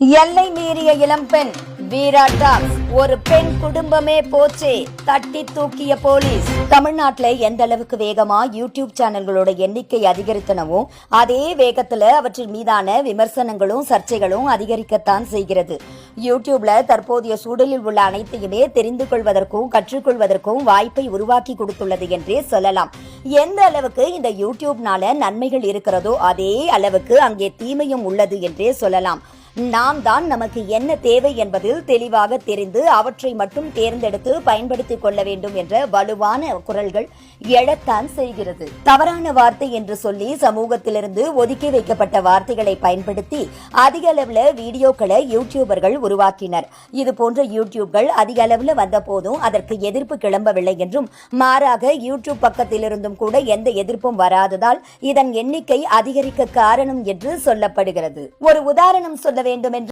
எல்லை மீறிய இளம்பெண் வீரா டாக்ஸ் ஒரு பெண் குடும்பமே போச்சே தட்டி தூக்கிய போலீஸ். தமிழ்நாட்டுல எந்த அளவுக்கு வேகமா யூடியூப் சேனல்களோட எண்ணிக்கை அதிகரித்தனவோ அதே வேகத்துல அவற்றின் மீதான விமர்சனங்களும் சர்ச்சைகளும் அதிகரிக்கத்தான் செய்கிறது. யூடியூப்ல தற்போதைய சூழலில் உள்ள அனைத்தையுமே தெரிந்து கொள்வதற்கும் கற்றுக்கொள்வதற்கும் வாய்ப்பை உருவாக்கி கொடுத்துள்ளது என்றே சொல்லலாம். எந்த அளவுக்கு இந்த யூடியூப்னால நன்மைகள் இருக்கிறதோ அதே அளவுக்கு அங்கே தீமையும் உள்ளது என்றே சொல்லலாம். நாம் தான் நமக்கு என்ன தேவை என்பதில் தெளிவாக தெரிந்து அவற்றை மட்டும் தேர்ந்தெடுத்து பயன்படுத்திக் கொள்ள வேண்டும் என்ற வலுவான குரல்கள் எழத்தான் செய்கிறது. தவறான வார்த்தை என்று சொல்லி சமூகத்திலிருந்து ஒதுக்கி வைக்கப்பட்ட வார்த்தைகளை பயன்படுத்தி அதிக அளவுல வீடியோக்களை யூடியூபர்கள் உருவாக்கினர். இது போன்ற யூடியூப்கள் அதிக அளவுல வந்த போதும் அதற்கு எதிர்ப்பு கிளம்பவில்லை என்றும், மாறாக யூடியூப் பக்கத்திலிருந்தும் கூட எந்த எதிர்ப்பும் வராததால் இதன் எண்ணிக்கை அதிகரிக்க காரணம் என்று சொல்லப்படுகிறது. ஒரு உதாரணம் சொல்ல வேண்டும் என்று